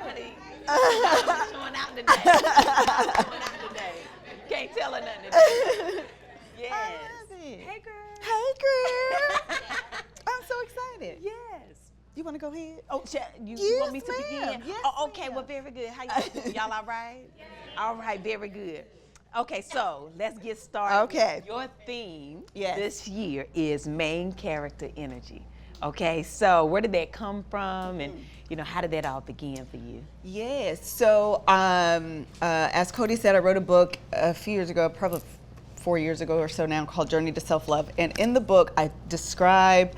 honey. Showing out today. Showing out today. Can't tell her nothing today. Yes. I love it. Hey, girl. Hey, girl. I'm so excited. Yes. You want to go ahead? Oh, you Yes, want me to ma'am. begin? Yes, Oh, okay. Well, very good. How y'all all right? Yes. All right. Very good. Okay, so let's get started. Okay. Your theme Yes. this year is main character energy. Okay, so where did that come from, and how did that all begin for you? Yes. So, as Cody said, I wrote a book a few years ago, probably 4 years ago or so now, called Journey to Self-Love. And in the book, I describe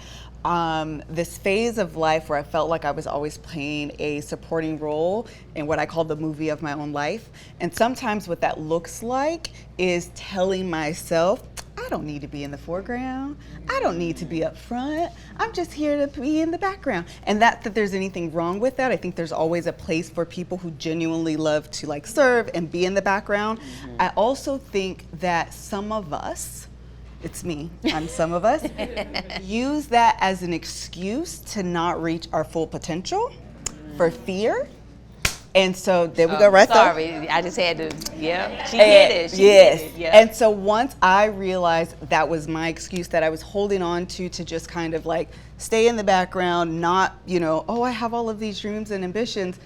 this phase of life where I felt like I was always playing a supporting role in what I call the movie of my own life. And sometimes what that looks like is telling myself, I don't need to be in the foreground. I don't need to be up front. I'm just here to be in the background. And not that there's anything wrong with that. I think there's always a place for people who genuinely love to serve and be in the background. I also think that some of us, it's me, I'm some of us, use that as an excuse to not reach our full potential for fear. And so there we go, right there. Sorry, I just had to, she did it. She yes. did it. Yeah. And so once I realized that was my excuse that I was holding on to just kind of stay in the background, not, I have all of these dreams and ambitions,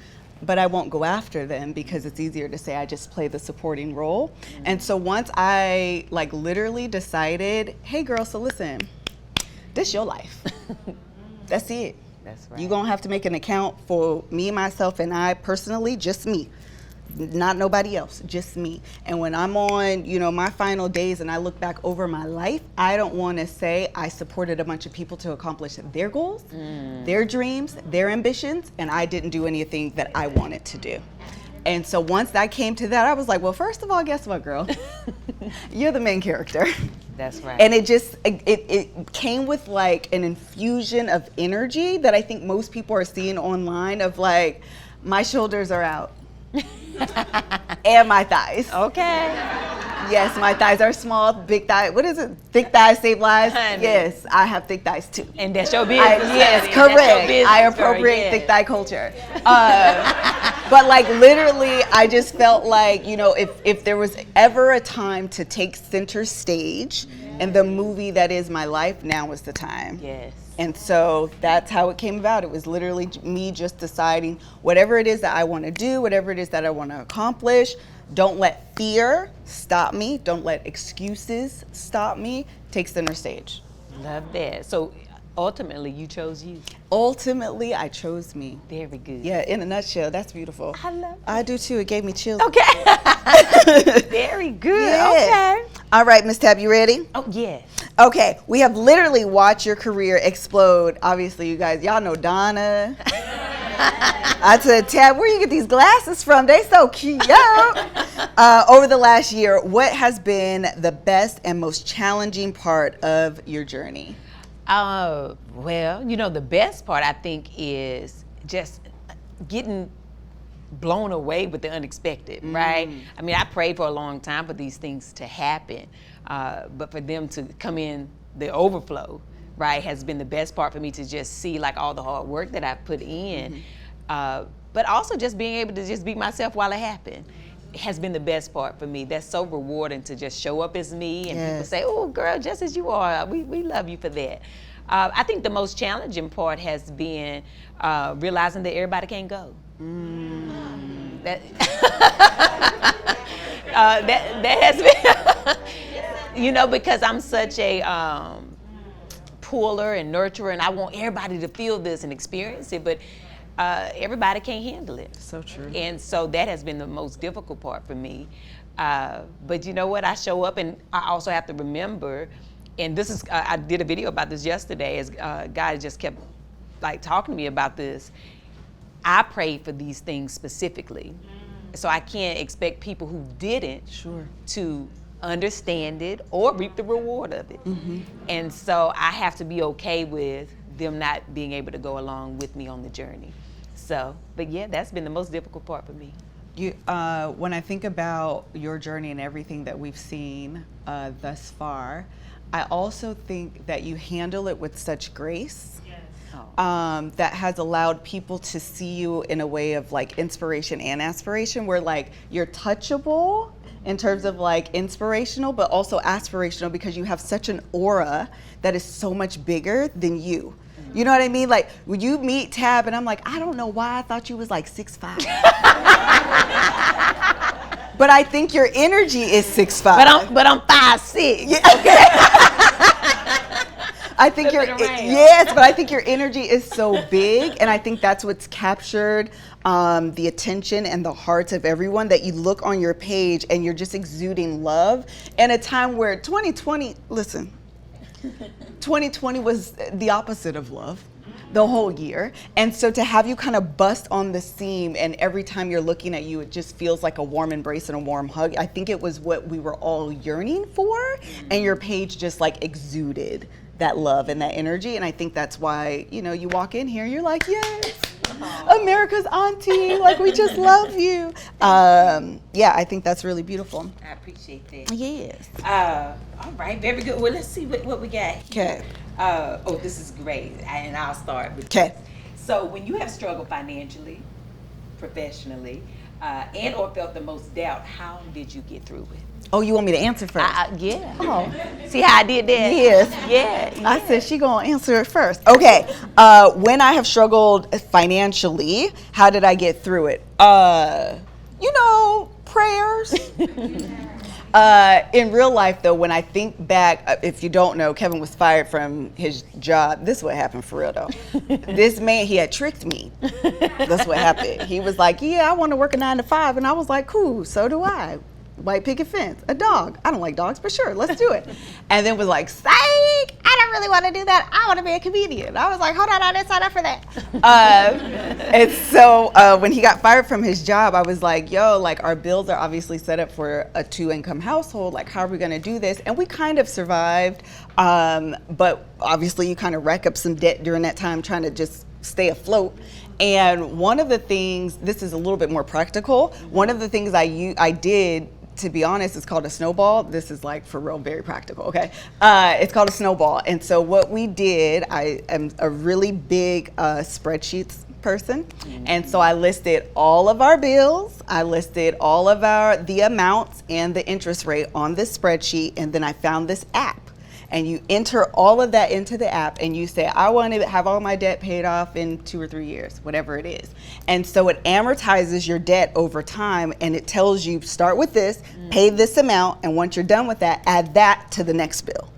but I won't go after them because it's easier to say I just play the supporting role. And so once I literally decided, hey girl, so listen, this your life. That's it. That's right. You're going to have to make an account for me, myself, and I personally, just me. Not nobody else, just me. And when I'm on, my final days and I look back over my life, I don't want to say I supported a bunch of people to accomplish their goals, their dreams, their ambitions, and I didn't do anything that I wanted to do. And so once I came to that, I was like, well, first of all, guess what, girl? You're the main character. That's right. And it came with an infusion of energy that I think most people are seeing online of my shoulders are out. And my thighs. Okay. Yes, my thighs are small, big thighs. What is it? Thick thighs save lives? Honey. Yes, I have thick thighs too. And that's your business. Yes, honey. correct. That's your business, I girl, appropriate yes. thick thigh culture. But literally, I just felt if there was ever a time to take center stage in the movie that is my life, now was the time. Yes. And so that's how it came about. It was literally me just deciding whatever it is that I want to do, whatever it is that I want to accomplish. Don't let fear stop me. Don't let excuses stop me. Take center stage. Love that. So ultimately, you chose you. Ultimately, I chose me. Very good. Yeah, in a nutshell, that's beautiful. I love it. I do too. It gave me chills. Okay. Very good. Yeah. Okay. All right, Miss Tab, you ready? Oh, yes. Okay, we have literally watched your career explode. Obviously, you guys, y'all know Donna. I said, Tab, where you get these glasses from? They so cute. Over the last year, what has been the best and most challenging part of your journey? Well, the best part I think is just getting blown away with the unexpected, right? I mean, I prayed for a long time for these things to happen, but for them to come in, the overflow, right, has been the best part for me to just see all the hard work that I've put in, but also just being able to just be myself while it happened. Has been the best part for me. That's so rewarding to just show up as me and people say, oh girl, just as you are, we love you for that. I think the most challenging part has been realizing that everybody can't go. That has been, because I'm such a puller and nurturer, and I want everybody to feel this and experience it, but everybody can't handle it. So true. And so that has been the most difficult part for me. But you know what? I show up, and I also have to remember, and this is, I did a video about this yesterday as God just kept talking to me about this. I prayed for these things specifically. So I can't expect people who didn't to understand it or reap the reward of it. And so I have to be okay with them not being able to go along with me on the journey. So, but yeah, that's been the most difficult part for me. When I think about your journey and everything that we've seen thus far, I also think that you handle it with such grace. that has allowed people to see you in a way of like inspiration and aspiration, where like you're touchable in terms of like inspirational, but also aspirational, because you have such an aura that is so much bigger than you. You know what I mean? Like when you meet Tab and I'm like, I don't know why I thought you was like 6'5". But I think your energy is 6'5". But I'm 5'6". Yeah. Okay. I think but I think your energy is so big, and I think that's what's captured the attention and the hearts of everyone, that you look on your page and you're just exuding love in a time where 2020 was the opposite of love the whole year. And so to have you kind of bust on the seam, and every time you're looking at you, it just feels like a warm embrace and a warm hug. I think it was what we were all yearning for, and your page just like exuded that love and that energy. And I think that's why, you know, you walk in here, you're like, yes, America's auntie, like we just love you. Yeah, I think that's really beautiful. I appreciate that. Yes. All right, very good. Well, let's see what we got. Okay. This is great, and I'll start with Okay. So when you have struggled financially, professionally, and or felt the most doubt, how did you get through it? Oh, you want me to answer first? Yeah. Oh. See how I did that? Yes. Yeah. I said she gonna answer it first. Okay. When I have struggled financially, how did I get through it? Prayers. In real life, though, when I think back, if you don't know, Kevin was fired from his job. This is what happened for real, though. This man, he had tricked me. That's what happened. He was like, yeah, I want to work a 9 to 5. And I was like, cool, so do I. White picket fence, a dog. I don't like dogs, but sure, let's do it. And then was like, psych, I don't really want to do that. I want to be a comedian. I was like, hold on, I didn't sign up for that. And so when he got fired from his job, I was like, yo, like our bills are obviously set up for a 2-income household. Like, how are we going to do this? And we kind of survived. But obviously you kind of rack up some debt during that time trying to just stay afloat. And one of the things, this is a little bit more practical, one of the things I did, to be honest, it's called a snowball. This is like for real, very practical, okay? It's called a snowball. And so what we did, I am a really big spreadsheets person. And so I listed all of our bills. I listed all of the amounts and the interest rate on this spreadsheet. And then I found this app. And you enter all of that into the app and you say, I want to have all my debt paid off in 2 or 3 years, whatever it is. And so it amortizes your debt over time, and it tells you, start with this, pay this amount, and once you're done with that, add that to the next bill.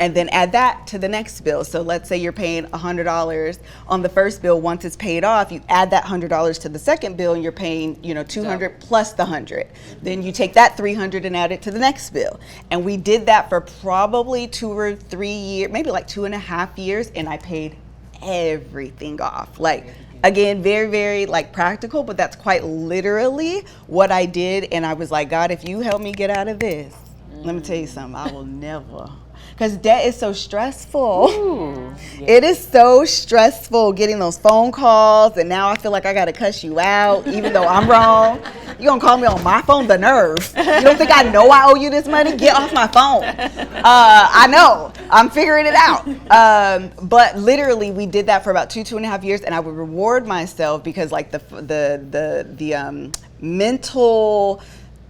And then add that to the next bill. So let's say you're paying $100 on the first bill. Once it's paid off, you add that $100 to the second bill, and you're paying, $200 plus the $100. Then you take that $300 and add it to the next bill. And we did that for probably 2 or 3 years, maybe like 2.5 years, and I paid everything off. Like, again, very, very like practical, but that's quite literally what I did. And I was like, God, if you help me get out of this, let me tell you something, I will never. Because debt is so stressful. Ooh, yeah. It is so stressful getting those phone calls, and now I feel like I got to cuss you out, even though I'm wrong. You're going to call me on my phone? The nerve. You don't think I know I owe you this money? Get off my phone. I know. I'm figuring it out. But literally, we did that for about 2.5 years, and I would reward myself because like the mental,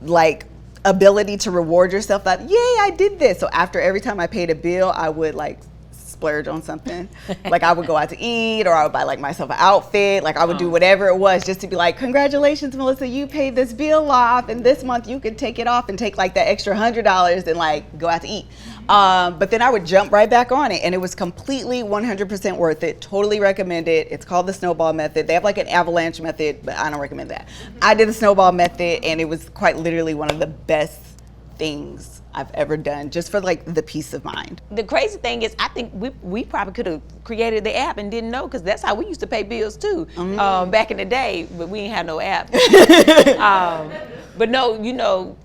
like, ability to reward yourself that, yay, I did this. So after every time I paid a bill, I would like splurge on something. Like I would go out to eat, or I would buy like myself an outfit. Like I would do whatever it was just to be like, congratulations, Melissa, you paid this bill off, and this month you could take it off and take like that extra $100 and like go out to eat. But then I would jump right back on it, and it was completely 100% worth it. Totally recommend it. It's called the snowball method. They have like an avalanche method, but I don't recommend that. I did the snowball method, and it was quite literally one of the best things I've ever done, just for like the peace of mind. The crazy thing is, I think we probably could have created the app and didn't know, because that's how we used to pay bills too, back in the day, but we didn't have no app. But no,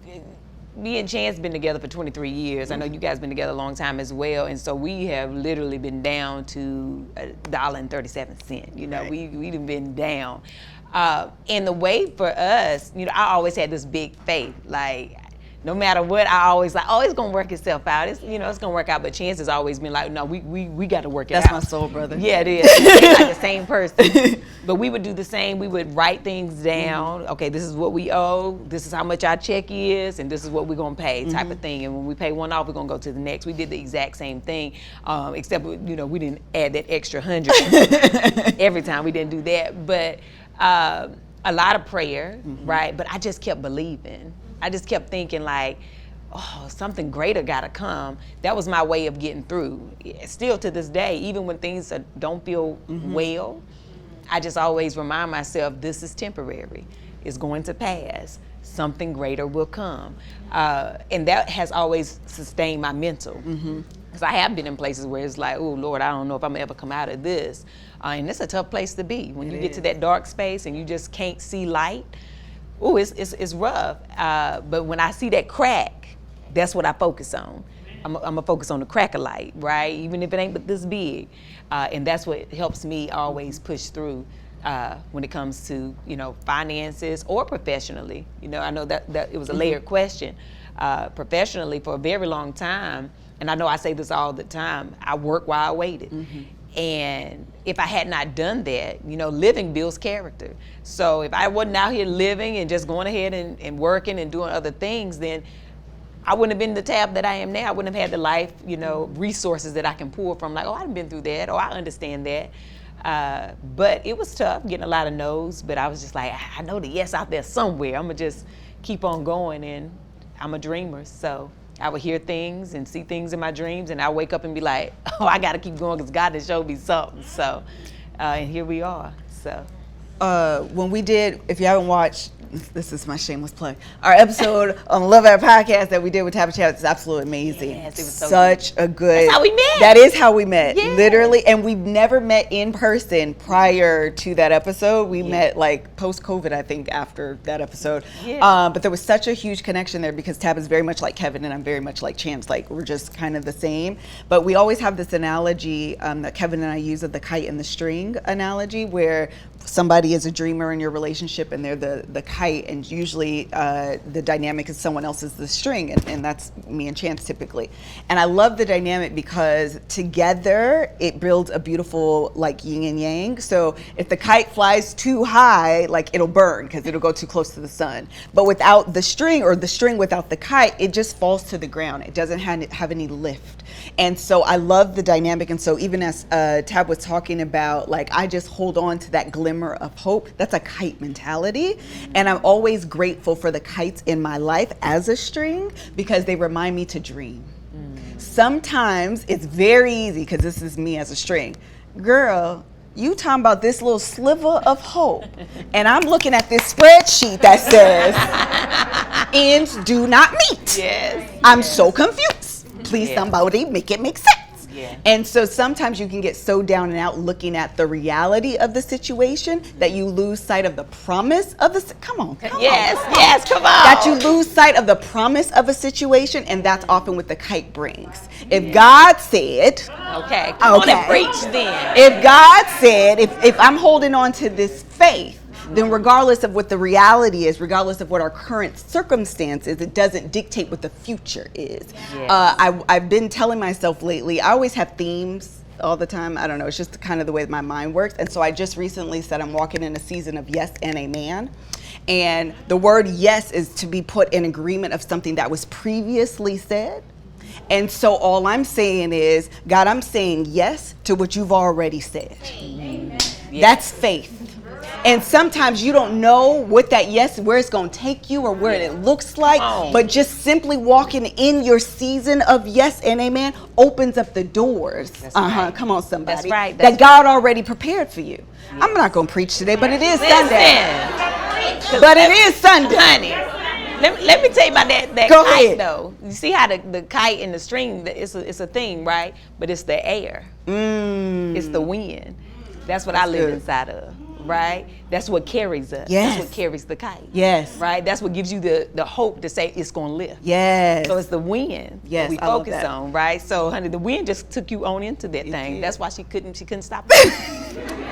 me and Chance been together for 23 years. I know you guys been together a long time as well, and so we have literally been down to $1.37. Right. We've been down. And the way for us, I always had this big faith, like, No matter what, I always like, oh, it's gonna work itself out. It's it's gonna work out. But Chance has always been like, no, we got to work it out. That's my soul brother. Yeah, it is. It's like the same person. But we would do the same. We would write things down. Okay, this is what we owe. This is how much our check is, and this is what we're gonna pay, type of thing. And when we pay one off, we're gonna go to the next. We did the exact same thing, except we didn't add that extra 100 every time. We didn't do that, but a lot of prayer, right? But I just kept believing. I just kept thinking like, oh, something greater gotta come. That was my way of getting through. Still to this day, even when things don't feel well, I just always remind myself, this is temporary. It's going to pass. Something greater will come. And that has always sustained my mental. Because I have been in places where it's like, oh, Lord, I don't know if I'm ever come out of this. And it's a tough place to be. When you get to that dark space and you just can't see light, ooh, it's rough. But when I see that crack, that's what I focus on. I'm gonna focus on the crack of light, right? Even if it ain't but this big. And that's what helps me always push through when it comes to, finances or professionally. I know that it was a layered question. Professionally, for a very long time, and I know I say this all the time, I worked while I waited. And if I had not done that, living builds character. So if I wasn't out here living and just going ahead and working and doing other things, then I wouldn't have been the Tab that I am now. I wouldn't have had the life, resources that I can pull from, like, oh, I've been through that, or I understand that. But it was tough, getting a lot of no's, but I was just like, I know the yes out there somewhere. I'm going to just keep on going, and I'm a dreamer, so I would hear things and see things in my dreams, and I wake up and be like, oh, I got to keep going because God has showed me something. So, and here we are. So, when we did, if you haven't watched, this is my shameless plug, our episode on the Love Our podcast that we did with Tabitha Brown, it's absolutely amazing. Yes, it was so such good. A good. That's how we met. That is how we met, Yeah. literally. And we've never met in person prior to that episode. We met like post-COVID, I think, after that episode. Yeah. But there was such a huge connection there because Tab is very much like Kevin and I'm very much like Chance. Like, we're just kind of the same. But we always have this analogy that Kevin and I use of the kite and the string analogy, where somebody is a dreamer in your relationship and they're the kite, and usually the dynamic is someone else is the string, and that's me and Chance typically. And I love the dynamic because together it builds a beautiful like yin and yang. So if the kite flies too high, like, it'll burn because it'll go too close to the sun. But without the string, or the string without the kite, it just falls to the ground. It doesn't have any lift. And so I love the dynamic. And so even as Tab was talking about, like, I just hold on to that glimmer of hope, that's a kite mentality. And I'm always grateful for the kites in my life as a string because they remind me to dream. Sometimes it's very easy, because this is me as a string. Girl, you talking about this little sliver of hope, and I'm looking at this spreadsheet that says ends do not meet. Yes. I'm so confused. Please, somebody make it make sense. Yeah. And so sometimes you can get so down and out looking at the reality of the situation that you lose sight of the promise of the come on. Yes, come on. That you lose sight of the promise of a situation, and that's often what the kite brings. If God said, okay, come on and preach then. If God said, if I'm holding on to this faith, then regardless of what the reality is, regardless of what our current circumstance is, it doesn't dictate what the future is. Yes. I've been telling myself lately, I always have themes all the time. I don't know, it's just kind of the way my mind works. And so I just recently said I'm walking in a season of yes and amen. And the word yes is to be put in agreement of something that was previously said. And so all I'm saying is, God, I'm saying yes to what you've already said. Yes. That's faith. And sometimes you don't know what that yes, where it's going to take you or where it looks like, but just simply walking in your season of yes and amen opens up the doors. Right. Come on, somebody. That's right. That God already prepared for you. Yes. I'm not going to preach today, but it is Sunday. But it is Sunday. Honey, let me tell you about that Go kite, ahead. though. You see how the kite and the string, it's a thing, right? But it's the air. It's the wind. That's what I live inside of. Right? That's what carries us. Yes. That's what carries the kite. Yes. Right? That's what gives you the hope to say it's going to lift. Yes. So it's the wind that we I love focus that. on, right? So, honey, the wind just took you on into that thing. Did. That's why she couldn't stop it.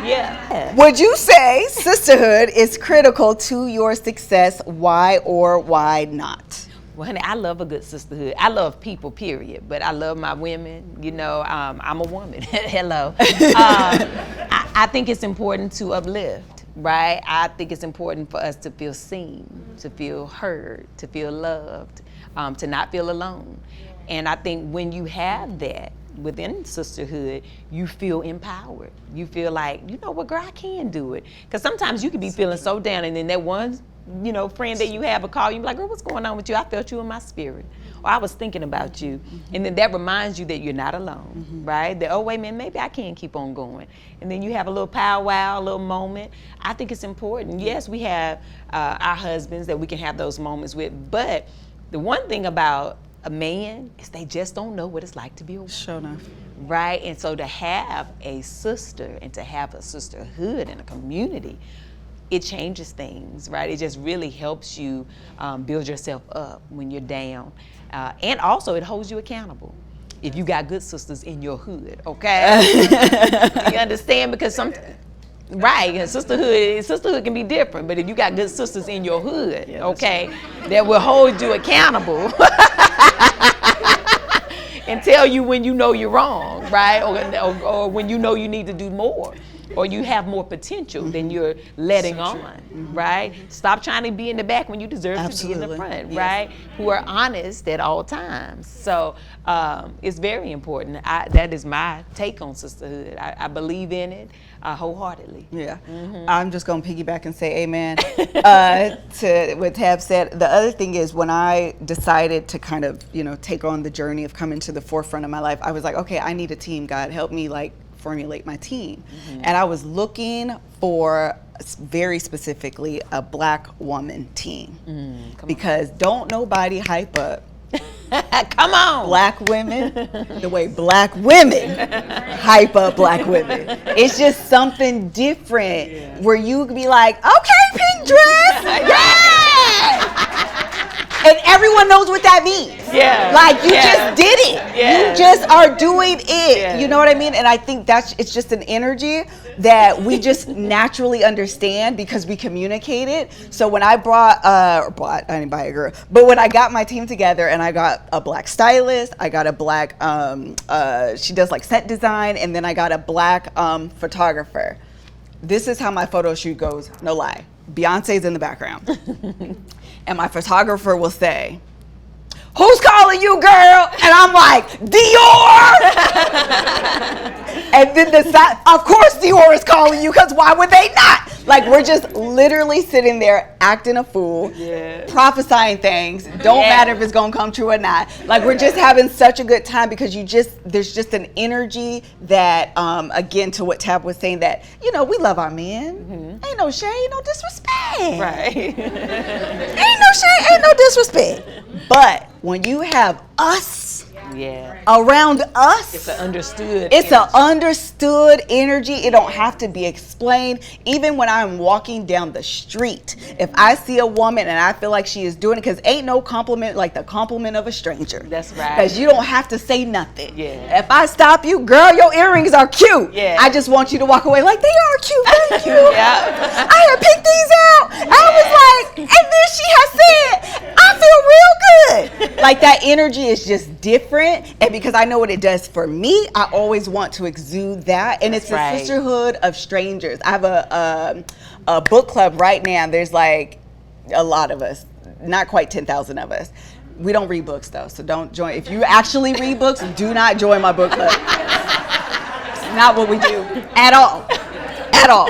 Yeah. Would you say sisterhood is critical to your success? Why or why not? Well, honey, I love a good sisterhood. I love people, period. But I love my women. You know, I'm a woman. Hello. I think it's important to uplift, right? I think it's important for us to feel seen, to feel heard, to feel loved, to not feel alone. And I think when you have that within sisterhood, you feel empowered. You feel like, you know what, girl, I can do it. Because sometimes you can be feeling so down, and then that one, you know, friend that you have a call, you be like, girl, what's going on with you? I felt you in my spirit. Or I was thinking about you. And then that reminds you that you're not alone, right? That, oh, wait a minute, maybe I can keep on going. And then you have a little powwow, a little moment. I think it's important. Yes, we have our husbands that we can have those moments with, but the one thing about a man is they just don't know what it's like to be a woman. Sure enough. Right? And so to have a sister and to have a sisterhood and a community, it changes things, right? It just really helps you build yourself up when you're down. And also it holds you accountable if you got good sisters in your hood, okay? You understand? Because right, and sisterhood can be different, but if you got good sisters in your hood, okay, that will hold you accountable and tell you when you know you're wrong, right? Or when you know you need to do more, or you have more potential than you're letting on, right? Stop trying to be in the back when you deserve to be in the front, right? Who are honest at all times. So it's very important. That is my take on sisterhood. I believe in it wholeheartedly. Yeah. I'm just going to piggyback and say amen to what Tab said. The other thing is, when I decided to kind of, you know, take on the journey of coming to the forefront of my life, I was like, okay, I need a team. God, help me formulate my team. And I was looking for very specifically a Black woman team, because don't nobody hype up come on, Black women the way Black women hype up Black women. It's just something different where you could be like, okay, pink dress, yeah. And everyone knows what that means. Yeah. Like you just did it. Yeah. You just are doing it. Yeah. You know what I mean? And I think it's just an energy that we just naturally understand because we communicate it. So when I I didn't buy a girl, but when I got my team together and I got a Black stylist, I got a Black, she does like set design, and then I got a Black photographer. This is how my photo shoot goes, no lie. Beyonce's in the background. And my photographer will say, who's calling you, girl? And I'm like, Dior! And then of course Dior is calling you, because why would they not? Like, we're just literally sitting there acting a fool, prophesying things. Don't matter if it's gonna come true or not. Like, we're just having such a good time because there's just an energy that, again, to what Tab was saying, that, you know, we love our men. Ain't no shade, ain't no disrespect. Right. Ain't no shade, ain't no disrespect. But when you have us around us, it's an understood energy. It don't have to be explained. Even when I'm walking down the street, if I see a woman and I feel like she is doing it, because ain't no compliment like the compliment of a stranger. That's right. Because you don't have to say nothing. Yeah. If I stop you, girl, your earrings are cute. Yeah. I just want you to walk away like, they are cute, thank you. Yeah. I had picked these out. I was like, and then she has said, I feel real good. Like, that energy is just different. And because I know what it does for me, I always want to exude that. And it's a sisterhood of strangers. I have a book club right now. There's like a lot of us, not quite 10,000 of us. We don't read books though, so don't join. If you actually read books, do not join my book club. It's not what we do at all. At all.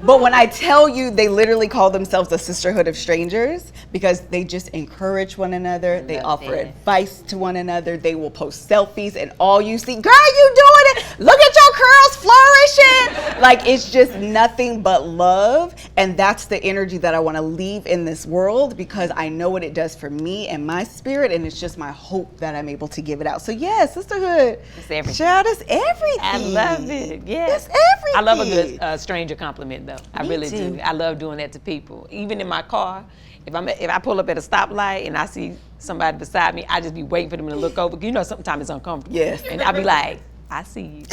But when I tell you, they literally call themselves a sisterhood of strangers because they just encourage one another. They offer advice to one another. They will post selfies, and all you see, girl, you doing it. Look at your curls flourishing. Like, it's just nothing but love. And that's the energy that I want to leave in this world, because I know what it does for me and my spirit. And it's just my hope that I'm able to give it out. So yeah, sisterhood. It's everything. Child, it's everything. I love it. Yeah. It's everything. I love a good stranger compliment though. I really too. do. I love doing that to people. Even in my car, if I pull up at a stoplight and I see somebody beside me, I just be waiting for them to look over. You know, sometimes it's uncomfortable. Yes. And I be like, I see you.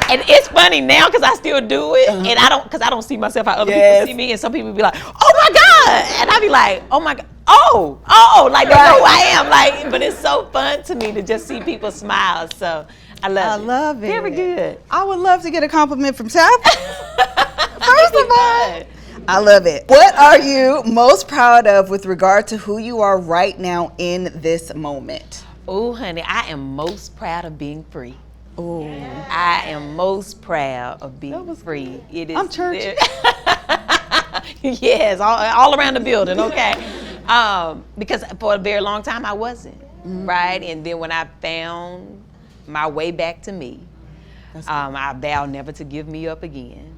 And it's funny now because I still do it, and I don't see myself how other people see me. And some people be like, "Oh my God," and I be like, "Oh my God, like they know who I am. Like, but it's so fun to me to just see people smile. So I love it. Very good. I would love to get a compliment from Tab. First of all, I love it. What are you most proud of with regard to who you are right now in this moment? Oh, honey, I am most proud of being free. Oh, I am most proud of being free. It is. I'm church. Yes, all around the building. Okay, because for a very long time I wasn't, right, and then when I found my way back to me, I vowed never to give me up again.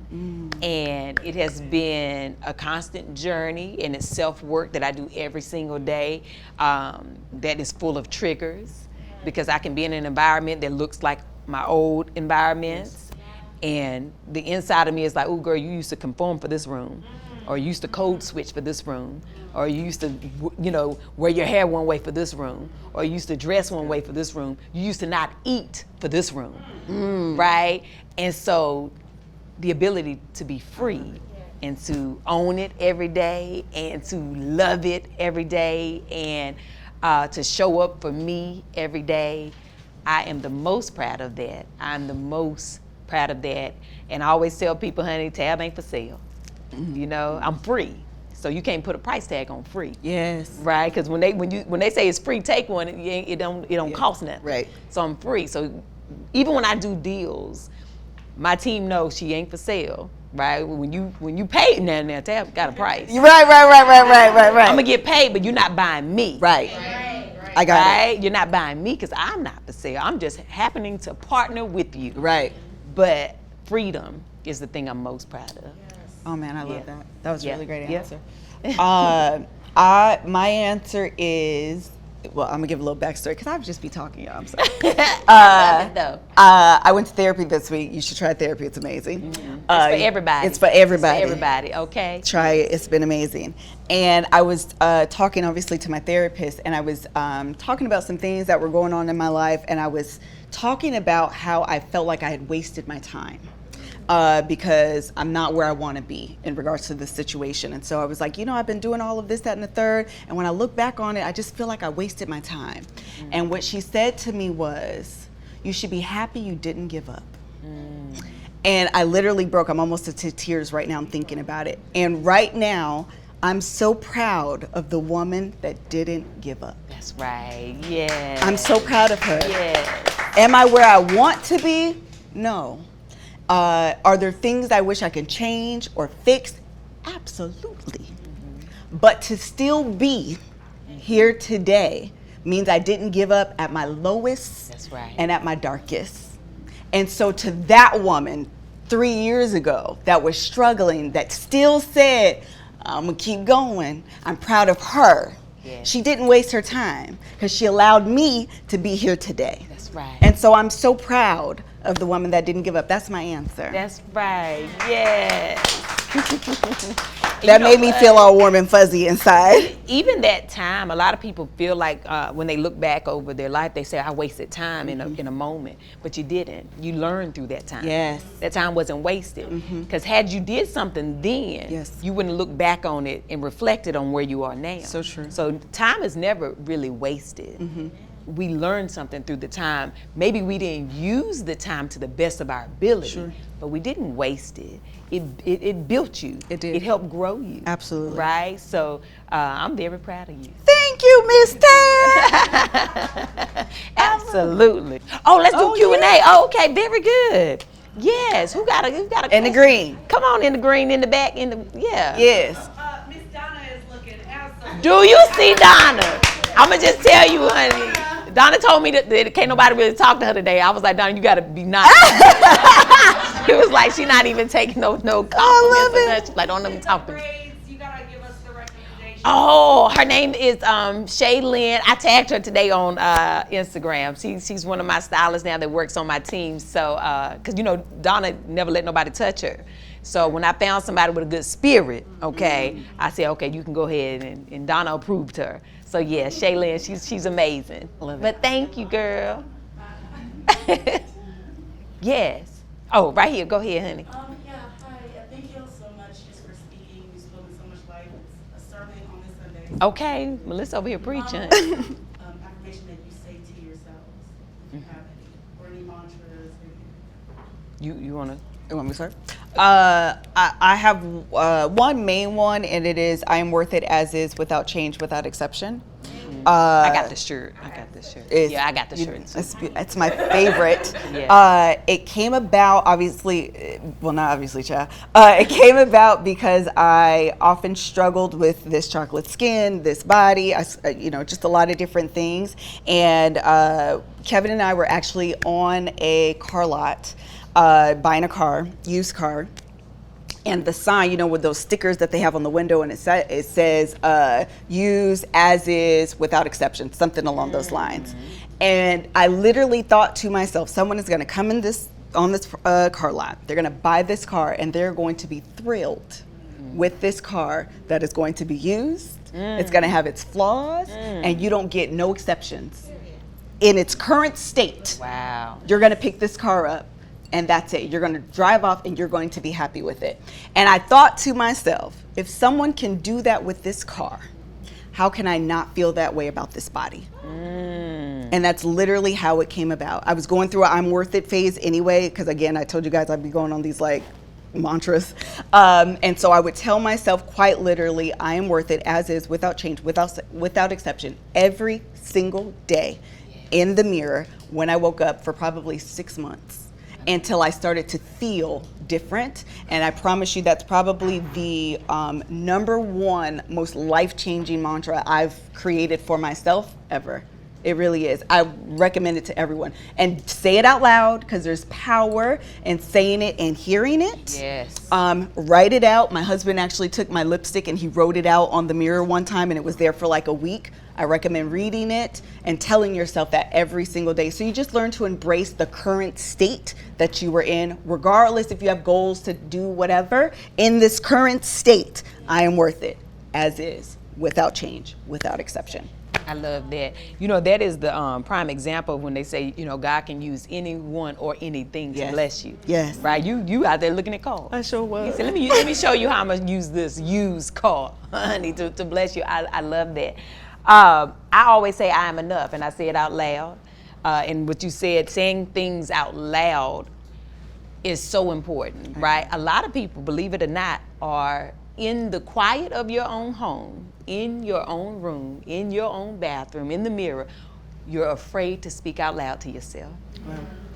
And it has been a constant journey, and it's self-work that I do every single day that is full of triggers, because I can be in an environment that looks like my old environments, and the inside of me is like, oh girl, you used to conform for this room, or you used to code switch for this room, or you used to, wear your hair one way for this room, or you used to dress one way for this room, you used to not eat for this room, right? And so the ability to be free and to own it every day and to love it every day and to show up for me every day, I am the most proud of that. I'm the most proud of that. And I always tell people, honey, Tab ain't for sale. I'm free. So you can't put a price tag on free. Yes. Right? Because when they say it's free, take one, it don't cost nothing. Right. So I'm free. So even when I do deals, my team knows she ain't for sale, right? When you pay now, Tab got a price. Right. I'm gonna get paid, but you're not buying me. Right. I got it. You're not buying me because I'm not for sale. I'm just happening to partner with you. Right. But freedom is the thing I'm most proud of. Oh man, I love that. That was a really great Yeah. answer. My answer is, well, I'm gonna give a little backstory because I would just be talking, y'all. I'm sorry. I went to therapy this week. You should try therapy. It's amazing. It's for everybody. It's for everybody. It's for everybody. Okay. Try it. It's been amazing. And I was talking, obviously, to my therapist, and I was talking about some things that were going on in my life, and I was talking about how I felt like I had wasted my time. Because I'm not where I want to be in regards to this situation. And so I was like, I've been doing all of this, that, and the third. And when I look back on it, I just feel like I wasted my time. And what she said to me was, you should be happy you didn't give up. And I literally broke. I'm almost to tears right now. I'm thinking about it. And right now, I'm so proud of the woman that didn't give up. That's right. Yeah. I'm so proud of her. Yes. Am I where I want to be? No. Are there things I wish I could change or fix? Absolutely. But to still be here today means I didn't give up at my lowest. That's right. And at my darkest. And so to that woman 3 years ago that was struggling, that still said, I'm gonna keep going, I'm proud of her. Yes. She didn't waste her time because she allowed me to be here today. That's right. And so I'm so proud of the woman that didn't give up. That's my answer. That's right. Yes. That made me feel all warm and fuzzy inside. Even that time, a lot of people feel like when they look back over their life, they say, I wasted time in a moment. But you didn't. You learned through that time. Yes. That time wasn't wasted. Because had you did something then, Yes. you wouldn't look back on it and reflected on where you are now. So true. So time is never really wasted. We learned something through the time. Maybe we didn't use the time to the best of our ability, but we didn't waste it. It built you. It did. It helped grow you. Absolutely. Right? So I'm very proud of you. Thank you, Miss Tab. Absolutely. Oh, let's do Q&A. yeah. Oh, okay, very good. Yes. Who got a In the question? green. Come on, in the green, in the back, yeah. Yes. Miss Donna is looking absolutely. Do you see Donna? I'ma just tell you, honey. Donna told me that can't nobody really talk to her today. I was like, Donna, you gotta be nice. It was like she not even taking no compliments or nothing. She's like, don't let me talk to me. Grades, you gotta give us the recommendation. Oh, her name is Shaylin. I tagged her today on Instagram. She's one of my stylists now that works on my team. So, because Donna never let nobody touch her. So when I found somebody with a good spirit, okay, I said, okay, you can go ahead, and Donna approved her. So yeah, Shaylin, she's amazing. But thank you, girl. Yes. Oh, right here. Go ahead, honey. Yeah, hi. Thank you all so much just for speaking. You've spoken so much life, certainly on this Sunday. Okay, Melissa over here preaching. Affirmation that you say to yourselves, if you have any, or any mantras. You wanna? You want me to start? I have one main one, and it is I am worth it as is, without change, without exception. I got the shirt. Yeah, I got the shirt. It's my favorite. Yeah. It came about, obviously, well, not obviously, child. It came about because I often struggled with this chocolate skin, this body, just a lot of different things. And Kevin and I were actually on a car lot, buying a car, used car. And the sign, with those stickers that they have on the window, and it says, use as is, without exception, something along those lines. And I literally thought to myself, someone is going to come on this car lot. They're going to buy this car, and they're going to be thrilled with this car that is going to be used. It's going to have its flaws, and you don't get no exceptions. In its current state, Wow. you're going to pick this car up. And that's it. You're going to drive off and you're going to be happy with it. And I thought to myself, if someone can do that with this car, how can I not feel that way about this body? And that's literally how it came about. I was going through an I'm worth it phase anyway, because again, I told you guys I'd be going on these like mantras. And so I would tell myself quite literally, I am worth it as is, without change, without exception, every single day in the mirror when I woke up for probably 6 months. Until I started to feel different. And I promise you that's probably the number one most life-changing mantra I've created for myself ever. It really is. I recommend it to everyone. And say it out loud, because there's power in saying it and hearing it. Yes. Write it out. My husband actually took my lipstick and he wrote it out on the mirror one time, and it was there for like a week. I recommend reading it and telling yourself that every single day. So you just learn to embrace the current state that you were in, regardless if you have goals to do whatever. In this current state, I am worth it as is, without change, without exception. I love that. That is the prime example when they say, God can use anyone or anything to Yes. bless you. Yes. Right? You out there looking at cars. I sure was. He said, let me show you how I'm going to use this used car, honey, to bless you. I love that. I always say I am enough, and I say it out loud. And what you said, saying things out loud is so important, right? A lot of people, believe it or not, are in the quiet of your own home, in your own room, in your own bathroom, in the mirror. You're afraid to speak out loud to yourself. Wow.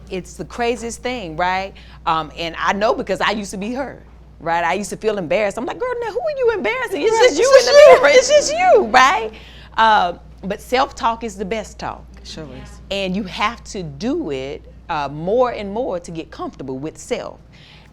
It's the craziest thing, right? And I know because I used to be her. Right? I used to feel embarrassed. I'm like, girl, now who are you embarrassing? It's just you in the mirror. It's just you, right? But self-talk is the best talk. Sure is. And you have to do it more and more to get comfortable with self.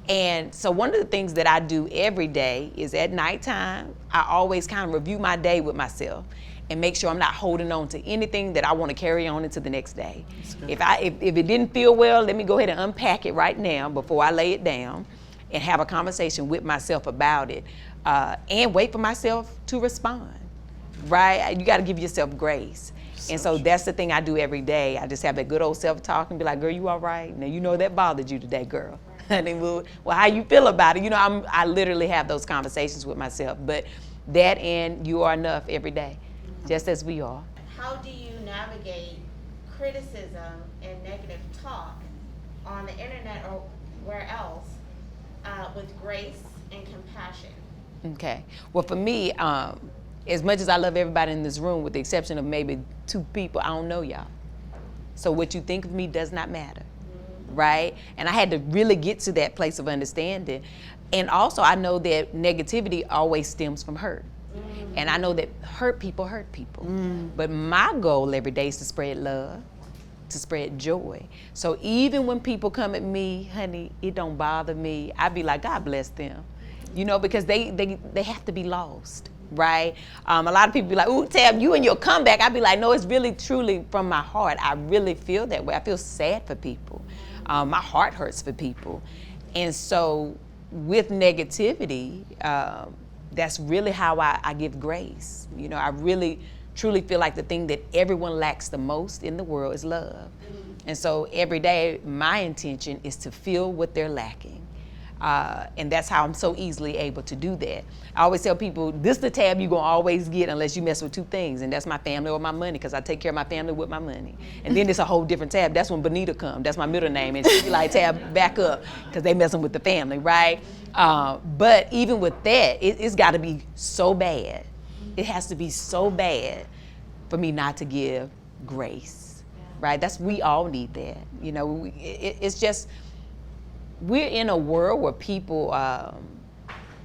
And so one of the things that I do every day is at nighttime, I always kind of review my day with myself and make sure I'm not holding on to anything that I want to carry on into the next day. If it didn't feel well, let me go ahead and unpack it right now before I lay it down and have a conversation with myself about it, and wait for myself to respond, right? You got to give yourself grace. And so that's the thing I do every day. I just have that good old self-talk and be like, girl, you all right? Now, that bothered you today, girl. And then, well, how you feel about it? I literally have those conversations with myself. But that and you are enough every day, just as we are. How do you navigate criticism and negative talk on the internet or where else with grace and compassion? Okay. Well, for me, as much as I love everybody in this room, with the exception of maybe 2 people, I don't know y'all. So what you think of me does not matter, right? And I had to really get to that place of understanding. And also, I know that negativity always stems from hurt. And I know that hurt people hurt people. But my goal every day is to spread love, to spread joy. So even when people come at me, honey, it don't bother me. I be like, God bless them, because they have to be lost. Right? A lot of people be like, ooh, Tab, you and your comeback. I be like, no, it's really, truly from my heart. I really feel that way. I feel sad for people. My heart hurts for people. And so with negativity, that's really how I give grace. I really, truly feel like the thing that everyone lacks the most in the world is love. And so every day, my intention is to feel what they're lacking. And that's how I'm so easily able to do that. I always tell people, this is the tab you're going to always get unless you mess with two things, and that's my family or my money, because I take care of my family with my money. And then it's a whole different tab. That's when Benita come. That's my middle name. And she be like, tab, back up, because they messing with the family, right? But even with that, it's got to be so bad. It has to be so bad for me not to give grace, right? We all need that. You know, it's just, we're in a world where people,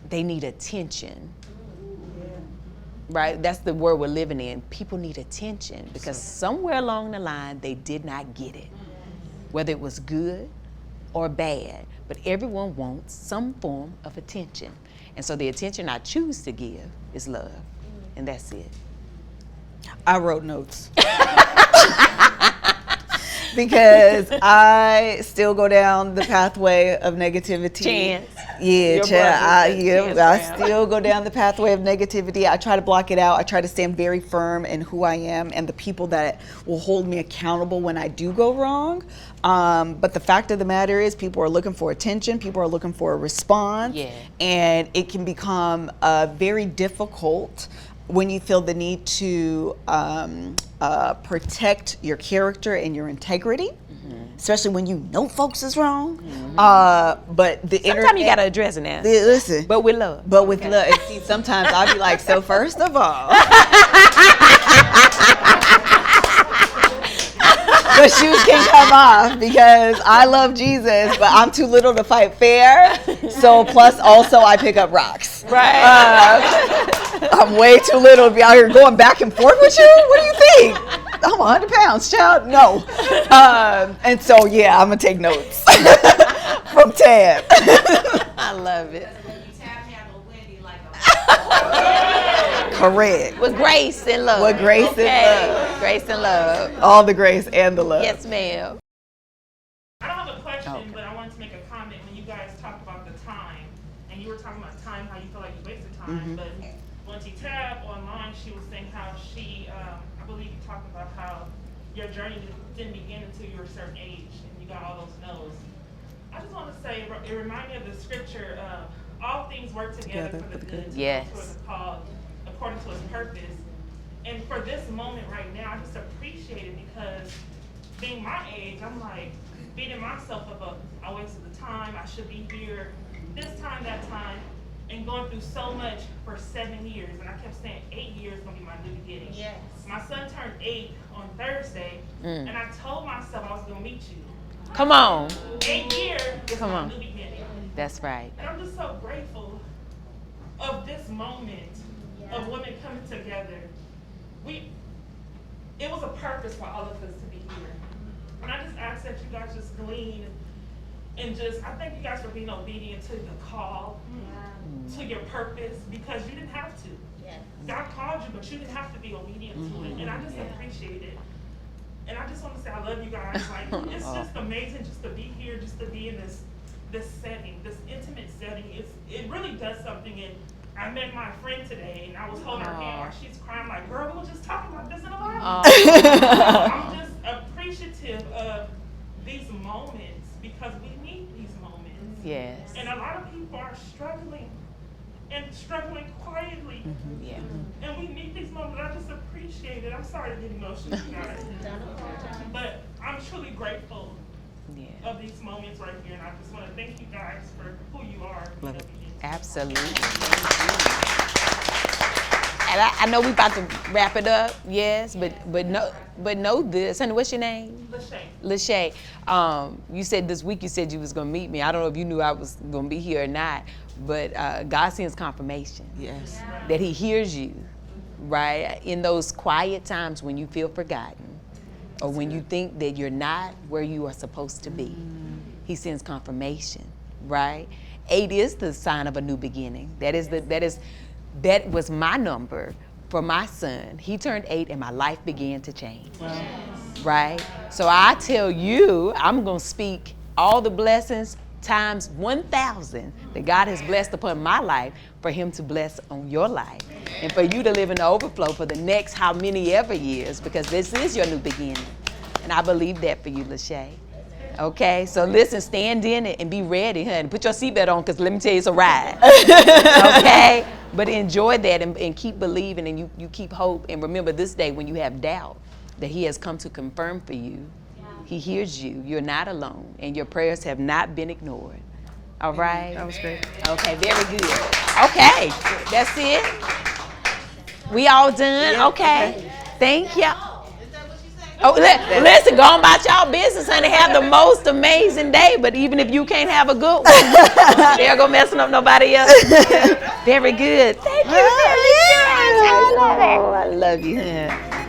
they need attention, right? That's the world we're living in. People need attention because somewhere along the line, they did not get it, whether it was good or bad, but everyone wants some form of attention. And so the attention I choose to give is love, and that's it. I wrote notes. Because I still go down the pathway of negativity. Chance. Yeah, Chance I still go down the pathway of negativity. I try to block it out. I try to stand very firm in who I am and the people that will hold me accountable when I do go wrong. But the fact of the matter is, people are looking for attention. People are looking for a response. Yeah. And it can become very difficult when you feel the need to protect your character and your integrity, especially when you know folks is wrong. But the Sometimes you got to address it now. Listen. But with love. But with love. And see, sometimes I'll be like, so first of all, the shoes can come off because I love Jesus, but I'm too little to fight fair. So plus also I pick up rocks. Right. I'm way too little to be out here going back and forth with you. What do you think? I'm 100 pounds, child. No. And so, yeah, I'm going to take notes from Tab. I love it. Correct. With grace and love. With grace and love. Grace and love. All the grace and the love. Yes, ma'am. I don't have a question, but I wanted to make a comment when you guys talked about the time, and you were talking about time, how you feel like you wasted time, but when Tab online, she was saying how she, I believe you talked about how your journey didn't begin until you were a certain age, and you got all those no's. I just want to say, it reminded me of the scripture, all things work together for the good to Yes. those who are called according to his purpose. And for this moment right now, I just appreciate it because being my age, I'm like beating myself up. I wasted the time. I should be here this time, that time, and going through so much for 7 years. And I kept saying 8 years is gonna be my new beginning. Yes. My son turned 8 on Thursday, and I told myself I was gonna meet you. Come on. 8 years is Come my on. new beginning. That's right. And I'm just so grateful of this moment of women coming together. It was a purpose for all of us to be here. And I just ask that you guys just glean and I thank you guys for being obedient to the call, to your purpose, because you didn't have to. Yes. God called you, but you didn't have to be obedient to it. And I just appreciate it. And I just want to say I love you guys. Like, it's just amazing just to be here, just to be in this setting, this intimate setting. It really does something. And I met my friend today, and I was holding her hand while she's crying, like, girl, we were just talking about this in the Bible. I'm just appreciative of these moments because we need these moments. Yes. And a lot of people are struggling quietly. Yeah. And we need these moments. I just appreciate it. I'm sorry to get emotional, guys. But I'm truly grateful of these moments right here. And I just want to thank you guys for who you are. Love it. Absolutely. And I know we about to wrap it up, yes, but know this. Honey, what's your name? Lachey. Lachey. You said this week you said you was gonna meet me. I don't know if you knew I was gonna be here or not, but God sends confirmation. Yes. That He hears you, right? In those quiet times when you feel forgotten, or when you think that you're not where you are supposed to be. He sends confirmation, right? 8 is the sign of a new beginning. That was my number for my son. He turned 8 and my life began to change, right? So I tell you, I'm gonna speak all the blessings times 1,000 that God has blessed upon my life for Him to bless on your life. And for you to live in the overflow for the next how many ever years, because this is your new beginning. And I believe that for you, Lachey. Okay, so listen, stand in it and be ready, honey. Put your seatbelt on, because let me tell you, it's a ride. Okay? But enjoy that and keep believing, and you keep hope. And remember this day when you have doubt that he has come to confirm for you. He hears you. You're not alone. And your prayers have not been ignored. All right? That was great. Okay, very good. Okay, that's it. We all done? Okay. Thank you. Oh, listen, go on about y'all business, honey. Have the most amazing day. But even if you can't have a good one, they're going messing up nobody else. Very good. Thank you. Very good. I love you, honey.